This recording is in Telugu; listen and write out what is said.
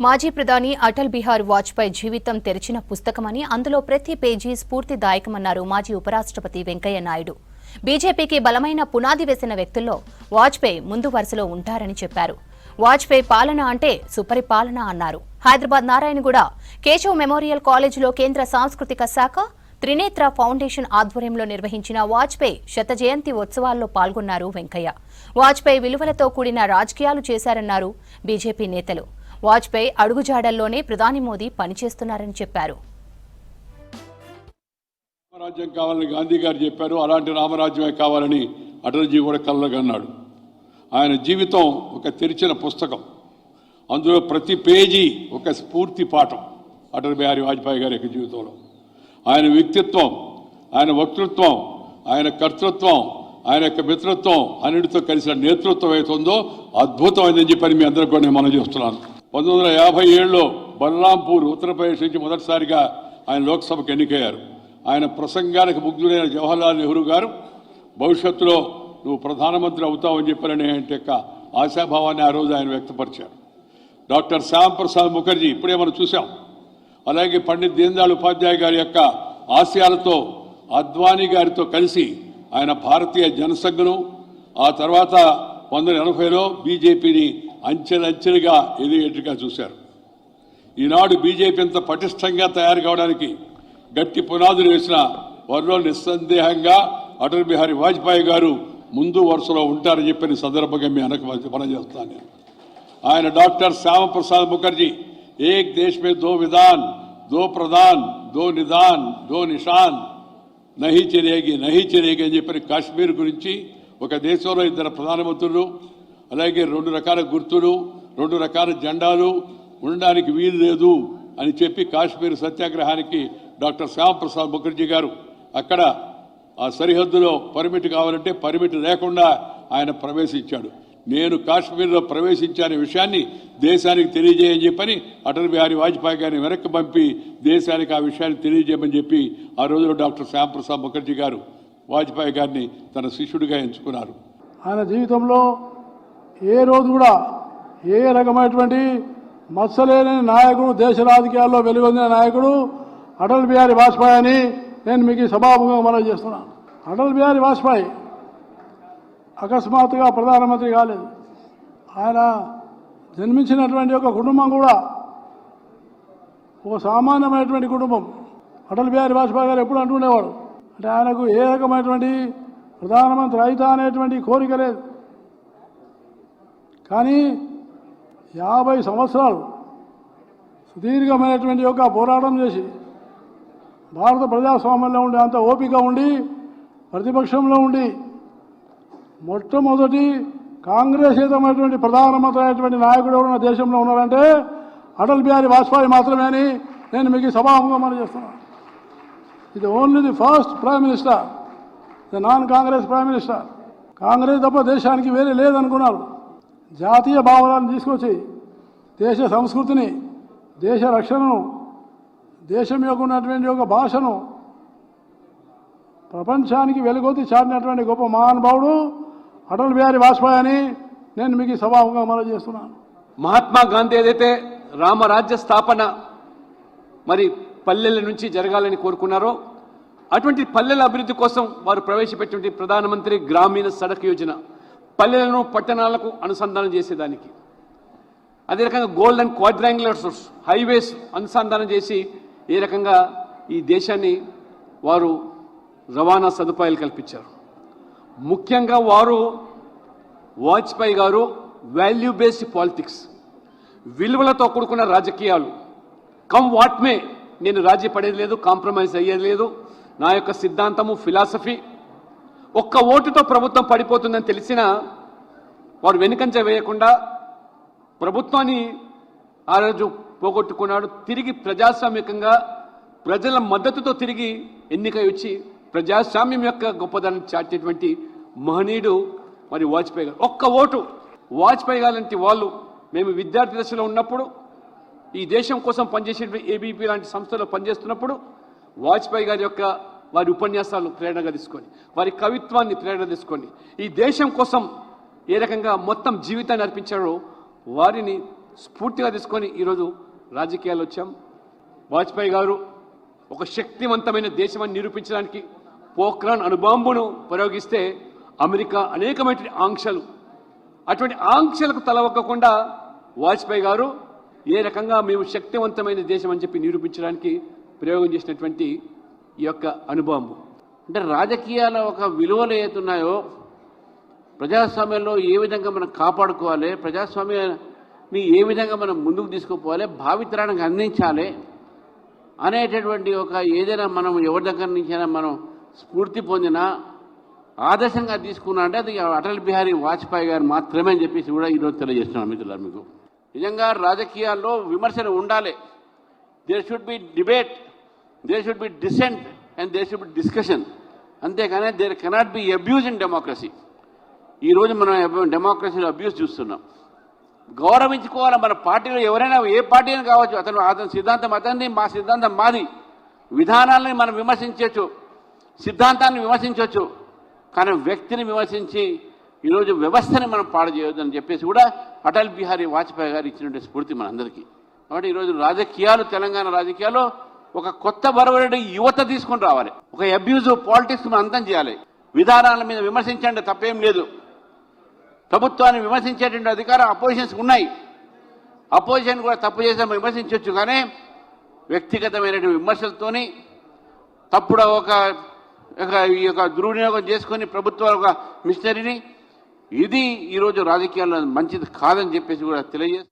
మాజీ ప్రధాని అటల్ బిహారీ వాజ్పేయి జీవితం తెరిచిన పుస్తకమని అందులో ప్రతి పేజీ స్ఫూర్తిదాయకమన్నారు మాజీ ఉపరాష్ట్రపతి వెంకయ్య నాయుడు. బీజేపీకి బలమైన పునాది వేసిన వ్యక్తుల్లో వాజ్పేయి ముందు వరుసలో ఉంటారని చెప్పారు. వాజ్పేయి పాలన అంటే సుపరిపాలన అన్నారు. హైదరాబాద్ నారాయణగూడ కేశవ్ మెమోరియల్ కాలేజీలో కేంద్ర సాంస్కృతిక శాఖ త్రినేత్ర ఫౌండేషన్ ఆధ్వర్యంలో నిర్వహించిన వాజ్పేయి శత జయంతి ఉత్సవాల్లో పాల్గొన్నారు వెంకయ్య. వాజ్పేయి విలువలతో కూడిన రాజకీయాలు చేశారన్నారు బీజేపీ నేతలు. వాజ్పేయి అడుగుజాడల్లోనే ప్రధాని మోదీ పనిచేస్తున్నారని చెప్పారు. రామరాజ్యం కావాలని గాంధీ గారు చెప్పారు. అలాంటి రామరాజ్యమే కావాలని అటల్జీ కూడా కలగన్నాడు. ఆయన జీవితం ఒక తెరిచిన పుస్తకం. అందులో ప్రతి పేజీ ఒక స్ఫూర్తి పాఠం. అటల్ బిహారీ వాజ్పేయి గారి యొక్క జీవితంలో ఆయన వ్యక్తిత్వం, ఆయన వక్తృత్వం, ఆయన కర్తృత్వం, ఆయన యొక్క మిత్రత్వం, అన్నిటితో కలిసిన నేతృత్వం అవుతుందో అద్భుతమైందని చెప్పని మీ అందరికీ కూడా నేను మనం చేస్తున్నాను. 1957లో బలరాంపూర్ ఉత్తరప్రదేశ్ నుంచి మొదటిసారిగా ఆయన లోక్సభకు ఎన్నికయ్యారు. ఆయన ప్రసంగానికి ముగ్ధులైన జవహర్లాల్ నెహ్రూ గారు భవిష్యత్తులో నువ్వు ప్రధానమంత్రి అవుతావని చెప్పారనే యొక్క ఆశాభావాన్ని ఆ రోజు ఆయన వ్యక్తపరిచారు. డాక్టర్ శ్యామ్ ప్రసాద్ ముఖర్జీ ఇప్పుడే మనం చూసాం. అలాగే పండిత్ దీన్ దయాళ్ ఉపాధ్యాయ గారి యొక్క ఆశయాలతో అద్వానీ గారితో కలిసి ఆయన భారతీయ జనసంఘను, ఆ తర్వాత 1980లో బీజేపీని అంచెలంచెలుగా ఎదిగేట్టుగా చూశారు. ఈనాడు బీజేపీ ఎంత పటిష్టంగా తయారు కావడానికి గట్టి పునాదులు వేసిన వారిలో నిస్సందేహంగా అటల్ బిహారీ వాజ్పేయి గారు ముందు వరుసలో ఉంటారని చెప్పిన సందర్భంగా మీ మనం చేస్తున్నాను. ఆయన డాక్టర్ శ్యామ ప్రసాద్ ముఖర్జీ ఏక్ దేశ్ మే దో విధాన్, దో ప్రధాన్, దో నిదాన్, దో నిషాన్, నహీ చలేగి అని చెప్పిన కాశ్మీర్ గురించి, ఒక దేశంలో 2 ప్రధానమంత్రులు, అలాగే 2 రకాల గుర్తులు, 2 రకాల జెండాలు ఉండడానికి వీలు లేదు అని చెప్పి కాశ్మీర్ సత్యాగ్రహానికి డాక్టర్ శ్యామ్ ప్రసాద్ ముఖర్జీ గారు అక్కడ ఆ సరిహద్దులో పర్మిట్ కావాలంటే పర్మిట్ లేకుండా ఆయన ప్రవేశించాడు. నేను కాశ్మీర్లో ప్రవేశించానే విషయాన్ని దేశానికి తెలియజేయని చెప్పని అటల్ బిహారీ వాజ్పేయి గారిని వెనక్కి పంపి దేశానికి ఆ విషయాన్ని తెలియజేయమని చెప్పి ఆ రోజులో డాక్టర్ శ్యామ్ ప్రసాద్ ముఖర్జీ గారు వాజ్పేయి గారిని తన శిష్యుడిగా ఎంచుకున్నారు. ఆయన జీవితంలో ఏ రోజు కూడా ఏ రకమైనటువంటి మత్సలేని నాయకుడు, దేశ రాజకీయాల్లో వెలుగొందిన నాయకుడు అటల్ బిహారీ వాజ్పేయి అని నేను మీకు సభాముఖంగా మనవి చేస్తున్నాను. అటల్ బిహారీ వాజ్పేయి అకస్మాత్తుగా ప్రధానమంత్రి కాలేదు. ఆయన జన్మించినటువంటి ఒక కుటుంబం కూడా ఒక సామాన్యమైనటువంటి కుటుంబం. అటల్ బిహారీ వాజ్పేయి గారు ఎప్పుడు అంటుండేవాడు అంటే ఆయనకు ఏ రకమైనటువంటి ప్రధానమంత్రి అయితా అనేటువంటి కోరిక లేదు. కానీ 50 సంవత్సరాలు సుదీర్ఘమైనటువంటి యొక్క పోరాటం చేసి భారత ప్రజాస్వామ్యంలో ఉండి అంత ఓపిక ఉండి ప్రతిపక్షంలో ఉండి మొట్టమొదటి కాంగ్రెసేతమైనటువంటి ప్రధానమంత్రి అయినటువంటి నాయకుడు ఎవరైనా దేశంలో ఉన్నారంటే అటల్ బిహారీ వాజ్పేయి మాత్రమే అని నేను మీకు సభాముఖంగా మనం చేస్తున్నాను. ఇది only the first prime minister, the non Congress prime minister. Congress తప్ప దేశానికి వేరే లేదనుకున్నారు. జాతీయ భావనాన్ని తీసుకొచ్చి దేశ సంస్కృతిని, దేశ రక్షణను, దేశం యొక్క ఉన్నటువంటి ఒక భాషను ప్రపంచానికి వెలుగొత్తి చాటినటువంటి గొప్ప మహానుభావుడు అటల్ బిహారీ వాజ్పేయి అని నేను మీకు సభాముఖంగా మనం చేస్తున్నాను. మహాత్మా గాంధీ ఏదైతే రామరాజ్య స్థాపన మరి పల్లెల నుంచి జరగాలని కోరుకున్నారో అటువంటి పల్లెల అభివృద్ధి కోసం వారు ప్రవేశపెట్టిన ప్రధానమంత్రి గ్రామీణ సడక్ యోజన, పల్లెలను పట్టణాలకు అనుసంధానం చేసేదానికి, అదే రకంగా గోల్డెన్ క్వాడ్రాంగులర్స్ హైవేస్ అనుసంధానం చేసి ఏ రకంగా ఈ దేశాన్ని వారు రవాణా సదుపాయాలు కల్పించారు. ముఖ్యంగా వారు వాజ్పేయి గారు వాల్యూ బేస్డ్ పాలిటిక్స్, విలువలతో కూడుకున్న రాజకీయాలు, కమ్ వాట్ మే, నేను రాజీ పడేది లేదు, కాంప్రమైజ్ అయ్యేది లేదు, నా యొక్క సిద్ధాంతము ఫిలాసఫీ, ఒక్క ఓటుతో ప్రభుత్వం పడిపోతుందని తెలిసినా వారు వెనుకంజ వేయకుండా ప్రభుత్వాన్ని ఆ రోజు పోగొట్టుకున్నాడు. తిరిగి ప్రజాస్వామికంగా ప్రజల మద్దతుతో తిరిగి ఎన్నికై వచ్చి ప్రజాస్వామ్యం యొక్క గొప్పదనాన్ని చాటేటువంటి మహనీయుడు మరి వాజ్పేయి గారు. ఒక్క ఓటు వాజ్పేయి గారు లాంటి వాళ్ళు మేము విద్యార్థి దశలో ఉన్నప్పుడు ఈ దేశం కోసం పనిచేసే ఏబీపీ లాంటి సంస్థలో పనిచేస్తున్నప్పుడు వాజ్పేయి గారి యొక్క వారి ఉపన్యాసాలు ప్రేరణగా తీసుకొని, వారి కవిత్వాన్ని ప్రేరణ తీసుకొని ఈ దేశం కోసం ఏ రకంగా మొత్తం జీవితాన్ని అర్పించారో వారిని స్ఫూర్తిగా తీసుకొని ఈరోజు రాజకీయాలు వచ్చాం. వాజ్పేయి గారు ఒక శక్తివంతమైన దేశమని నిరూపించడానికి పోఖ్రాన్ అణుబాంబును ప్రయోగిస్తే అమెరికా అనేకమైన ఆంక్షలు, అటువంటి ఆంక్షలకు తలవక్కకుండా వాజ్పేయి గారు ఏ రకంగా మేము శక్తివంతమైన దేశం అని చెప్పి నిరూపించడానికి ప్రయోగం చేసినటువంటి ఈ యొక్క అణుబాంబు. అంటే రాజకీయాల ఒక విలువలు ఏతున్నాయో ప్రజాస్వామ్యంలో ఏ విధంగా మనం కాపాడుకోవాలి, ప్రజాస్వామ్యాన్ని ఏ విధంగా మనం ముందుకు తీసుకుపోవాలి, భావితరానికి అందించాలి అనేటటువంటి ఒక ఏదైనా మనం ఎవరి దగ్గర నుంచైనా మనం స్ఫూర్తి పొందినా ఆదర్శంగా తీసుకున్నా అంటే అది అటల్ బిహారీ వాజ్పేయి గారు మాత్రమే అని చెప్పేసి కూడా ఈరోజు తెలియజేస్తున్నాను మిత్రులారు. మీకు నిజంగా రాజకీయాల్లో విమర్శలు ఉండాలి. There should be debate, there should be dissent and there should be discussion. అంతేగానే there cannot be abuse in democracy. ఈరోజు మనం డెమోక్రసీలో అబ్యూజ్ చూస్తున్నాం. గౌరవించుకోవాలి. మన పార్టీలో ఎవరైనా ఏ పార్టీ అయినా కావచ్చు, అతని సిద్ధాంతం అతన్ని, మా సిద్ధాంతం మాది. విధానాలని మనం విమర్శించవచ్చు, సిద్ధాంతాన్ని విమర్శించవచ్చు, కానీ వ్యక్తిని విమర్శించి ఈరోజు వ్యవస్థని మనం పాడు చేయొద్దని చెప్పేసి కూడా అటల్ బిహారీ వాజ్పేయి గారు ఇచ్చినటువంటి స్ఫూర్తి మనందరికీ. కాబట్టి ఈరోజు రాజకీయాలు, తెలంగాణ రాజకీయాల్లో ఒక కొత్త బరవడి యువత తీసుకొని రావాలి. ఒక అబ్యూజివ్ పాలిటిక్స్ మనం అంతం చేయాలి. విధానాల మీద విమర్శించండి, తప్పేం లేదు. ప్రభుత్వాన్ని విమర్శించేటువంటి అధికారం అపోజిషన్స్ ఉన్నాయి. అపోజిషన్ కూడా తప్పు చేస్తే విమర్శించవచ్చు, కానీ వ్యక్తిగతమైనటువంటి విమర్శలతోని తప్పుడు ఈ యొక్క దుర్వినియోగం చేసుకొని ప్రభుత్వాలు ఒక మిషనరీని, ఇది ఈరోజు రాజకీయాల్లో మంచిది కాదని చెప్పేసి కూడా తెలియజేస్తుంది.